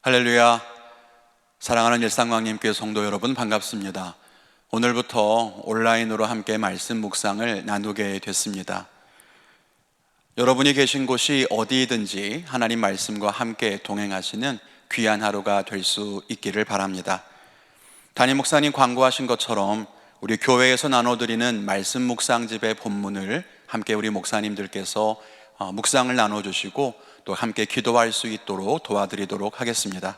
할렐루야. 사랑하는 일상광님께 성도 여러분 반갑습니다. 오늘부터 온라인으로 함께 말씀 묵상을 나누게 됐습니다. 여러분이 계신 곳이 어디든지 하나님 말씀과 함께 동행하시는 귀한 하루가 될 수 있기를 바랍니다. 담임 목사님 광고하신 것처럼 우리 교회에서 나눠드리는 말씀 묵상집의 본문을 함께 우리 목사님들께서 묵상을 나눠주시고 또 함께 기도할 수 있도록 도와드리도록 하겠습니다.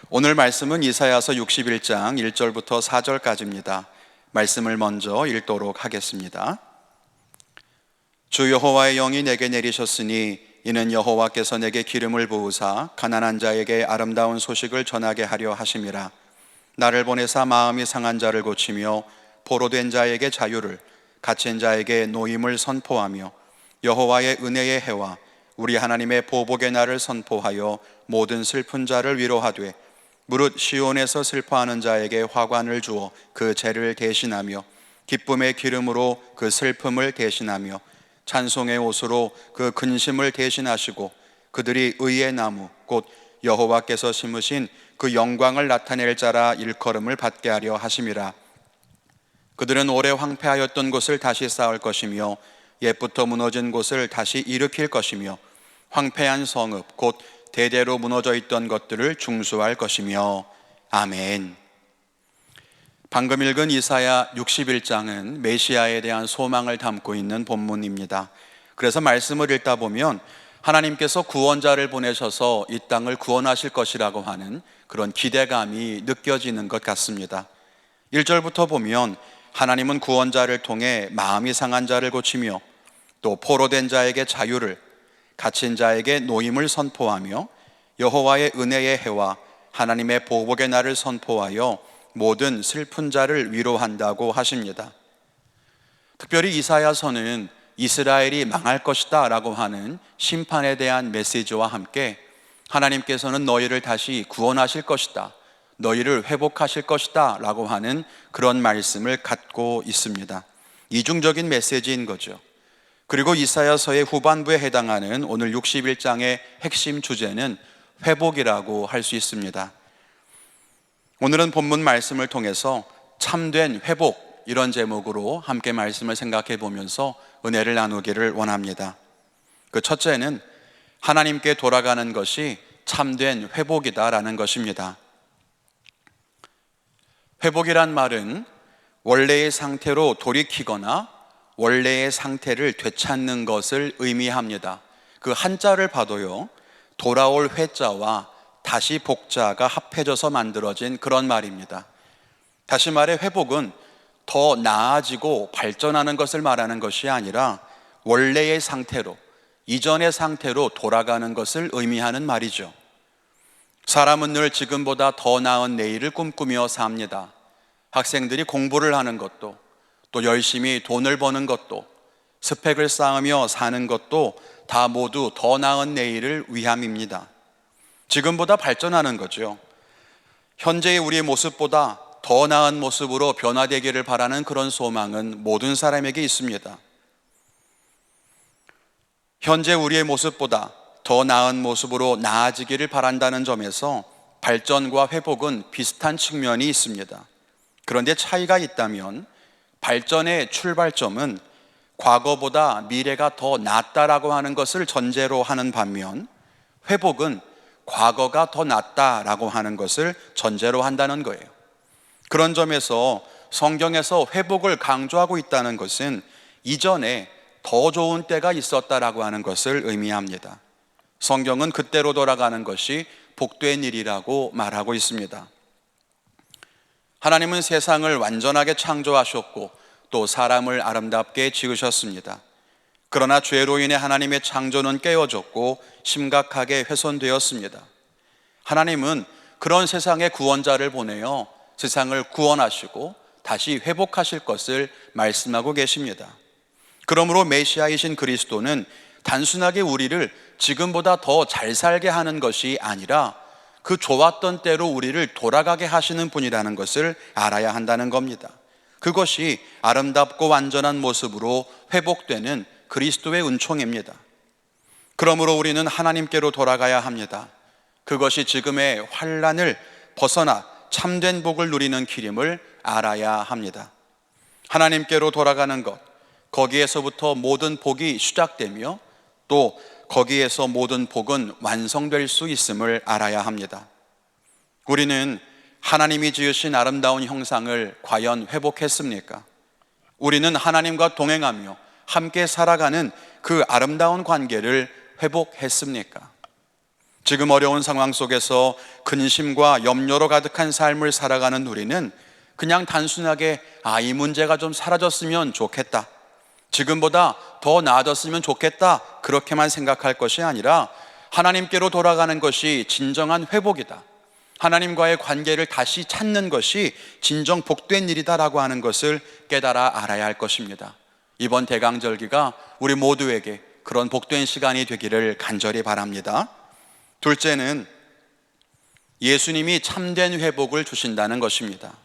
오늘 말씀은 이사야서 61장 1절부터 4절까지입니다. 말씀을 먼저 읽도록 하겠습니다. 주 여호와의 영이 내게 내리셨으니 이는 여호와께서 내게 기름을 부으사 가난한 자에게 아름다운 소식을 전하게 하려 하심이라. 나를 보내사 마음이 상한 자를 고치며 포로된 자에게 자유를, 갇힌 자에게 노임을 선포하며 여호와의 은혜의 해와 우리 하나님의 보복의 날을 선포하여 모든 슬픈 자를 위로하되 무릇 시온에서 슬퍼하는 자에게 화관을 주어 그 죄를 대신하며 기쁨의 기름으로 그 슬픔을 대신하며 찬송의 옷으로 그 근심을 대신하시고 그들이 의의 나무 곧 여호와께서 심으신 그 영광을 나타낼 자라 일컬음을 받게 하려 하심이라. 그들은 오래 황폐하였던 곳을 다시 쌓을 것이며 옛부터 무너진 곳을 다시 일으킬 것이며 황폐한 성읍 곧 대대로 무너져 있던 것들을 중수할 것이며. 아멘. 방금 읽은 이사야 61장은 메시아에 대한 소망을 담고 있는 본문입니다. 그래서 말씀을 읽다 보면 하나님께서 구원자를 보내셔서 이 땅을 구원하실 것이라고 하는 그런 기대감이 느껴지는 것 같습니다. 1절부터 보면 하나님은 구원자를 통해 마음이 상한 자를 고치며 또 포로된 자에게 자유를, 갇힌 자에게 노임을 선포하며 여호와의 은혜의 해와 하나님의 보복의 날을 선포하여 모든 슬픈 자를 위로한다고 하십니다. 특별히 이사야서는 이스라엘이 망할 것이다 라고 하는 심판에 대한 메시지와 함께 하나님께서는 너희를 다시 구원하실 것이다, 너희를 회복하실 것이다 라고 하는 그런 말씀을 갖고 있습니다. 이중적인 메시지인 거죠. 그리고 이사야서의 후반부에 해당하는 오늘 61장의 핵심 주제는 회복이라고 할 수 있습니다. 오늘은 본문 말씀을 통해서 참된 회복, 이런 제목으로 함께 말씀을 생각해 보면서 은혜를 나누기를 원합니다. 그 첫째는 하나님께 돌아가는 것이 참된 회복이다라는 것입니다. 회복이란 말은 원래의 상태로 돌이키거나 원래의 상태를 되찾는 것을 의미합니다. 그 한자를 봐도요, 돌아올 회자와 다시 복자가 합해져서 만들어진 그런 말입니다. 다시 말해 회복은 더 나아지고 발전하는 것을 말하는 것이 아니라 원래의 상태로, 이전의 상태로 돌아가는 것을 의미하는 말이죠. 사람은 늘 지금보다 더 나은 내일을 꿈꾸며 삽니다. 학생들이 공부를 하는 것도, 또 열심히 돈을 버는 것도, 스펙을 쌓으며 사는 것도 다 모두 더 나은 내일을 위함입니다. 지금보다 발전하는 거죠. 현재의 우리의 모습보다 더 나은 모습으로 변화되기를 바라는 그런 소망은 모든 사람에게 있습니다. 현재 우리의 모습보다 더 나은 모습으로 나아지기를 바란다는 점에서 발전과 회복은 비슷한 측면이 있습니다. 그런데 차이가 있다면 발전의 출발점은 과거보다 미래가 더 낫다라고 하는 것을 전제로 하는 반면 회복은 과거가 더 낫다라고 하는 것을 전제로 한다는 거예요. 그런 점에서 성경에서 회복을 강조하고 있다는 것은 이전에 더 좋은 때가 있었다라고 하는 것을 의미합니다. 성경은 그때로 돌아가는 것이 복된 일이라고 말하고 있습니다. 하나님은 세상을 완전하게 창조하셨고 또 사람을 아름답게 지으셨습니다. 그러나 죄로 인해 하나님의 창조는 깨어졌고 심각하게 훼손되었습니다. 하나님은 그런 세상에 구원자를 보내어 세상을 구원하시고 다시 회복하실 것을 말씀하고 계십니다. 그러므로 메시아이신 그리스도는 단순하게 우리를 지금보다 더 잘 살게 하는 것이 아니라 그 좋았던 때로 우리를 돌아가게 하시는 분이라는 것을 알아야 한다는 겁니다. 그것이 아름답고 완전한 모습으로 회복되는 그리스도의 은총입니다. 그러므로 우리는 하나님께로 돌아가야 합니다. 그것이 지금의 환난을 벗어나 참된 복을 누리는 길임을 알아야 합니다. 하나님께로 돌아가는 것, 거기에서부터 모든 복이 시작되며 또 거기에서 모든 복은 완성될 수 있음을 알아야 합니다. 우리는 하나님이 지으신 아름다운 형상을 과연 회복했습니까? 우리는 하나님과 동행하며 함께 살아가는 그 아름다운 관계를 회복했습니까? 지금 어려운 상황 속에서 근심과 염려로 가득한 삶을 살아가는 우리는 그냥 단순하게 이 문제가 좀 사라졌으면 좋겠다, 지금보다 더 나아졌으면 좋겠다, 그렇게만 생각할 것이 아니라 하나님께로 돌아가는 것이 진정한 회복이다, 하나님과의 관계를 다시 찾는 것이 진정 복된 일이다라고 하는 것을 깨달아 알아야 할 것입니다. 이번 대강절기가 우리 모두에게 그런 복된 시간이 되기를 간절히 바랍니다. 둘째는 예수님이 참된 회복을 주신다는 것입니다.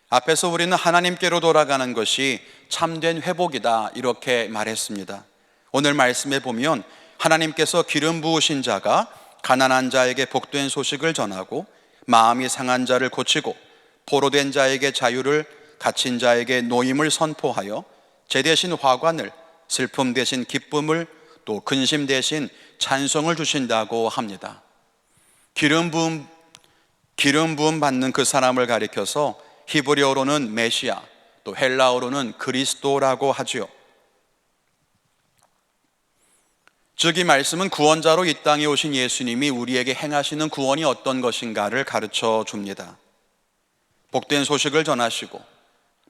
앞에서 우리는 하나님께로 돌아가는 것이 참된 회복이다 이렇게 말했습니다. 오늘 말씀에 보면 하나님께서 기름 부으신 자가 가난한 자에게 복된 소식을 전하고 마음이 상한 자를 고치고 포로된 자에게 자유를, 갇힌 자에게 노임을 선포하여 제 대신 화관을, 슬픔 대신 기쁨을, 또 근심 대신 찬송을 주신다고 합니다. 기름 부음 받는 그 사람을 가리켜서 히브리어로는 메시아, 또 헬라어로는 그리스도라고 하지요. 즉 이 말씀은 구원자로 이 땅에 오신 예수님이 우리에게 행하시는 구원이 어떤 것인가를 가르쳐 줍니다. 복된 소식을 전하시고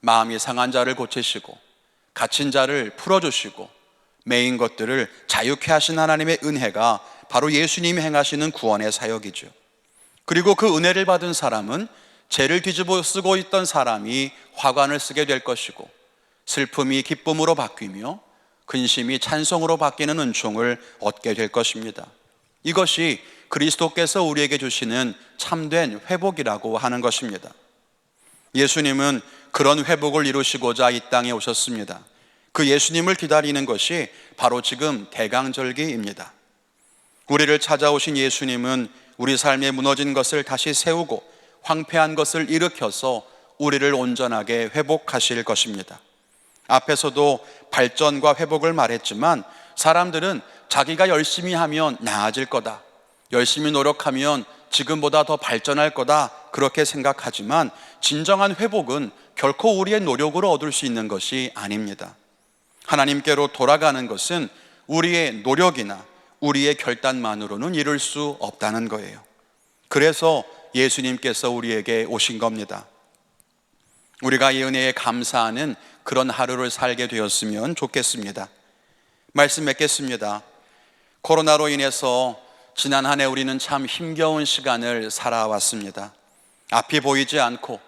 마음이 상한 자를 고치시고 갇힌 자를 풀어주시고 매인 것들을 자유케 하신 하나님의 은혜가 바로 예수님이 행하시는 구원의 사역이죠. 그리고 그 은혜를 받은 사람은 죄를 뒤집어 쓰고 있던 사람이 화관을 쓰게 될 것이고, 슬픔이 기쁨으로 바뀌며 근심이 찬송으로 바뀌는 은총을 얻게 될 것입니다. 이것이 그리스도께서 우리에게 주시는 참된 회복이라고 하는 것입니다. 예수님은 그런 회복을 이루시고자 이 땅에 오셨습니다. 그 예수님을 기다리는 것이 바로 지금 대강절기입니다. 우리를 찾아오신 예수님은 우리 삶에 무너진 것을 다시 세우고 황폐한 것을 일으켜서 우리를 온전하게 회복하실 것입니다. 앞에서도 발전과 회복을 말했지만 사람들은 자기가 열심히 하면 나아질 거다, 열심히 노력하면 지금보다 더 발전할 거다, 그렇게 생각하지만 진정한 회복은 결코 우리의 노력으로 얻을 수 있는 것이 아닙니다. 하나님께로 돌아가는 것은 우리의 노력이나 우리의 결단만으로는 이룰 수 없다는 거예요. 그래서 예수님께서 우리에게 오신 겁니다. 우리가 이 은혜에 감사하는 그런 하루를 살게 되었으면 좋겠습니다. 말씀 맺겠습니다. 코로나로 인해서 지난 한 해 우리는 참 힘겨운 시간을 살아왔습니다. 앞이 보이지 않고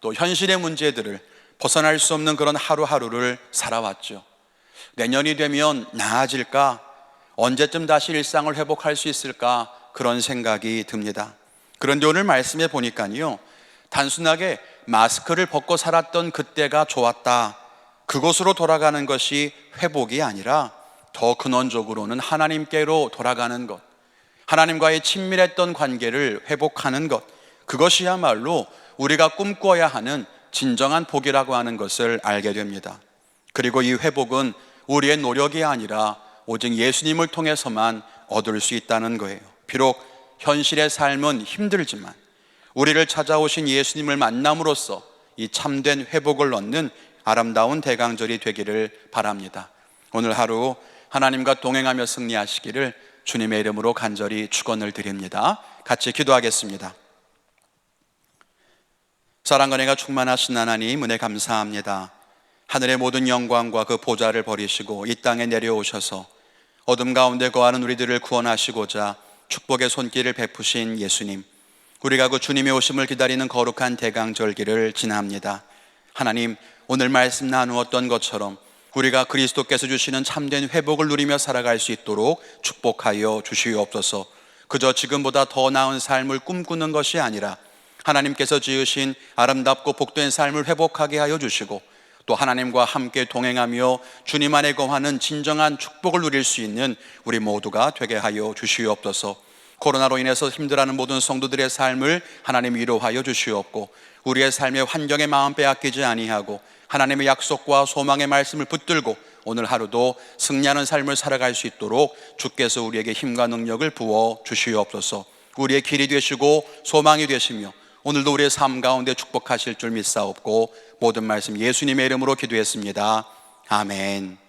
또 현실의 문제들을 벗어날 수 없는 그런 하루하루를 살아왔죠. 내년이 되면 나아질까? 언제쯤 다시 일상을 회복할 수 있을까? 그런 생각이 듭니다. 그런데 오늘 말씀에 보니까요, 단순하게 마스크를 벗고 살았던 그때가 좋았다, 그곳으로 돌아가는 것이 회복이 아니라 더 근원적으로는 하나님께로 돌아가는 것, 하나님과의 친밀했던 관계를 회복하는 것, 그것이야말로 우리가 꿈꿔야 하는 진정한 복이라고 하는 것을 알게 됩니다. 그리고 이 회복은 우리의 노력이 아니라 오직 예수님을 통해서만 얻을 수 있다는 거예요. 비록 현실의 삶은 힘들지만 우리를 찾아오신 예수님을 만남으로써 이 참된 회복을 얻는 아름다운 대강절이 되기를 바랍니다. 오늘 하루 하나님과 동행하며 승리하시기를 주님의 이름으로 간절히 축원을 드립니다. 같이 기도하겠습니다. 사랑과 은혜가 충만하신 하나님, 은혜 감사합니다. 하늘의 모든 영광과 그 보좌를 버리시고 이 땅에 내려오셔서 어둠 가운데 거하는 우리들을 구원하시고자 축복의 손길을 베푸신 예수님, 우리가 그 주님의 오심을 기다리는 거룩한 대강절기를 지납니다. 하나님, 오늘 말씀 나누었던 것처럼 우리가 그리스도께서 주시는 참된 회복을 누리며 살아갈 수 있도록 축복하여 주시옵소서. 그저 지금보다 더 나은 삶을 꿈꾸는 것이 아니라 하나님께서 지으신 아름답고 복된 삶을 회복하게 하여 주시고, 또 하나님과 함께 동행하며 주님 안에 거하는 진정한 축복을 누릴 수 있는 우리 모두가 되게 하여 주시옵소서. 코로나로 인해서 힘들어하는 모든 성도들의 삶을 하나님 위로하여 주시옵고, 우리의 삶의 환경에 마음 빼앗기지 아니하고 하나님의 약속과 소망의 말씀을 붙들고 오늘 하루도 승리하는 삶을 살아갈 수 있도록 주께서 우리에게 힘과 능력을 부어 주시옵소서. 우리의 길이 되시고 소망이 되시며 오늘도 우리의 삶 가운데 축복하실 줄 믿사옵고 모든 말씀 예수님의 이름으로 기도했습니다. 아멘.